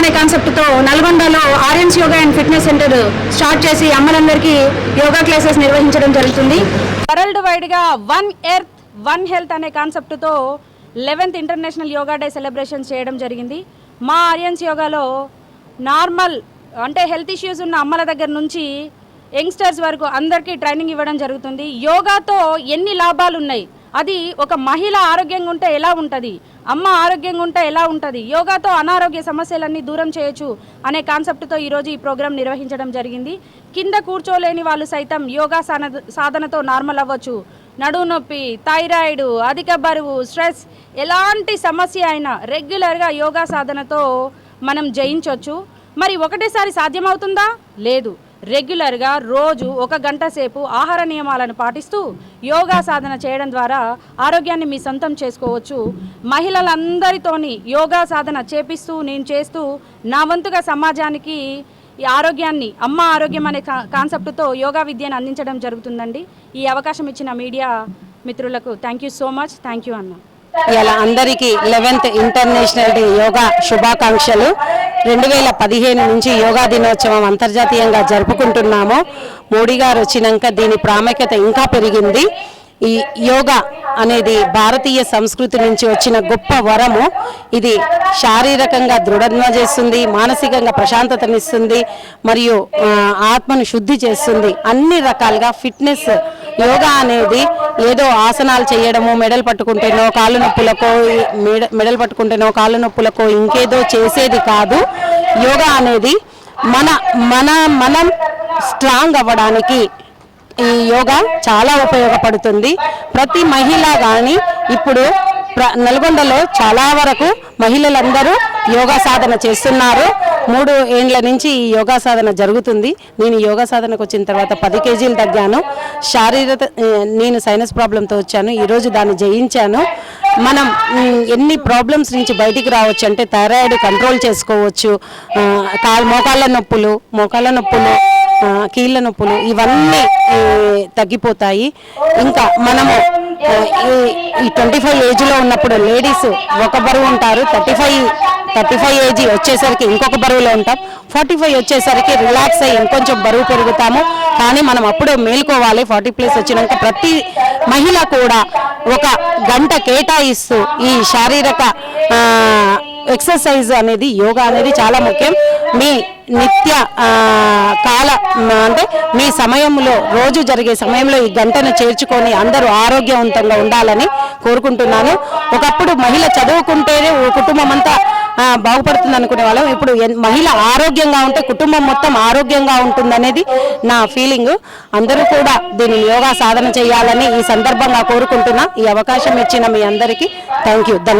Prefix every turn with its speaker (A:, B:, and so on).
A: అనే కాన్సెప్ట్తో నల్గొండలో Aryans yoga and fitness centre start చేసి అమ్మలందరికీ యోగా క్లాసెస్ నిర్వహించడం జరుగుతుంది. వరల్డ్ వైడ్గా వన్ ఎర్త్ వన్ హెల్త్ అనే కాన్సెప్ట్తో 11th international yoga day celebration చేయడం జరిగింది. మా ఆర్యన్స్ యోగాలో నార్మల్ అంటే హెల్త్ ఇష్యూస్ ఉన్న అమ్మల దగ్గర నుంచి యంగ్స్టర్స్ వరకు అందరికీ ట్రైనింగ్ ఇవ్వడం జరుగుతుంది. యోగాతో ఎన్ని లాభాలు ఉన్నాయి, అది ఒక మహిళ ఆరోగ్యంగా ఉంటే ఎలా ఉంటుంది, అమ్మ ఆరోగ్యంగా ఉంటే ఎలా ఉంటుంది, యోగాతో అనారోగ్య సమస్యలన్నీ దూరం చేయొచ్చు అనే కాన్సెప్ట్తో ఈరోజు ఈ ప్రోగ్రాం నిర్వహించడం జరిగింది. కింద కూర్చోలేని వాళ్ళు సైతం యోగా సాధనతో నార్మల్ అవ్వచ్చు. నడుము నొప్పి, థైరాయిడ్, అధిక బరువు, స్ట్రెస్, ఎలాంటి సమస్య అయినా రెగ్యులర్గా యోగా సాధనతో మనం జయించవచ్చు. మరి ఒకటేసారి సాధ్యమవుతుందా? లేదు. రెగ్యులర్గా రోజు 1 గంట సేపు ఆహార నియమాలను పాటిస్తూ యోగా సాధన చేయడం ద్వారా ఆరోగ్యాన్ని మీ సొంతం చేసుకోవచ్చు. మహిళలందరితోని యోగా సాధన చేపిస్తూ నేను చేస్తూ నా వంతుగా సమాజానికి ఈ ఆరోగ్యాన్ని, అమ్మ ఆరోగ్యం అనే కాన్సెప్ట్తో యోగా విద్యను అందించడం జరుగుతుందండి. ఈ అవకాశం ఇచ్చిన మీడియా మిత్రులకు thank you so much. Thank you అన్న.
B: ఇలా అందరికీ 11th ఇంటర్నేషనల్ డే యోగా శుభాకాంక్షలు. 2015 నుంచి యోగా దినోత్సవం అంతర్జాతీయంగా జరుపుకుంటున్నాము. మోడీ గారు వచ్చినాక దీని ప్రాముఖ్యత ఇంకా పెరిగింది. ఈ యోగా అనేది భారతీయ సంస్కృతి నుంచి వచ్చిన గొప్ప వరము. ఇది శారీరకంగా దృఢంగా చేస్తుంది, మానసికంగా ప్రశాంతతనిస్తుంది, మరియు ఆత్మను శుద్ధి చేస్తుంది. అన్ని రకాలుగా ఫిట్నెస్ యోగా అనేది ఏదో ఆసనాలు చేయడము, మెడలు పట్టుకుంటేనో కాళ్ళు నొప్పులకో, మెడలు పట్టుకుంటేనో కాళ్ళు నొప్పులకో ఇంకేదో చేసేది కాదు. యోగా అనేది మనం స్ట్రాంగ్ అవ్వడానికి ఈ యోగా చాలా ఉపయోగపడుతుంది. ప్రతి మహిళ కానీ ఇప్పుడు నల్గొండలో చాలా వరకు మహిళలందరూ యోగా సాధన చేస్తున్నారు. 3 ఏండ్ల నుంచి ఈ యోగా సాధన జరుగుతుంది. నేను యోగా సాధనకు వచ్చిన తర్వాత 10 కేజీలు తగ్గాను. నేను సైనస్ ప్రాబ్లంతో వచ్చాను, ఈరోజు దాన్ని జయించాను. మనం ఎన్ని ప్రాబ్లమ్స్ నుంచి బయటికి రావచ్చు అంటే థైరాయిడ్ కంట్రోల్ చేసుకోవచ్చు, మోకాళ్ళ నొప్పులు, కీళ్ళ నొప్పులు ఇవన్నీ తగ్గిపోతాయి. ఇంకా మనము ఈ 25 ఏజ్లో ఉన్నప్పుడు లేడీస్ ఒక బరువు ఉంటారు, 35 ఏజ్ వచ్చేసరికి ఇంకొక బరువులో ఉంటాం, 45 వచ్చేసరికి రిలాక్స్ అయ్యి ఇంకొంచెం బరువు పెరుగుతాము. కానీ మనం అప్పుడే మేల్కోవాలి. 40+ వచ్చినాక ప్రతి మహిళ కూడా 1 గంట కేటాయిస్తూ ఈ శారీరక ఎక్సర్సైజ్ అనేది, యోగా అనేది చాలా ముఖ్యం. మీ నిత్య కాల అంటే మీ సమయంలో, రోజు జరిగే సమయంలో ఈ గంటను చేర్చుకొని అందరూ ఆరోగ్యవంతంగా ఉండాలని కోరుకుంటున్నాను. ఒకప్పుడు మహిళ చదువుకుంటేనే కుటుంబం అంతా బాగుపడుతుంది అనుకునే వాళ్ళం. ఇప్పుడు మహిళ ఆరోగ్యంగా ఉంటే కుటుంబం మొత్తం ఆరోగ్యంగా ఉంటుందనేది నా ఫీలింగ్. అందరూ కూడా దీన్ని యోగా సాధన చేయాలని ఈ సందర్భంగా కోరుకుంటున్నా. ఈ అవకాశం ఇచ్చిన మీ అందరికీ థ్యాంక్ యూ.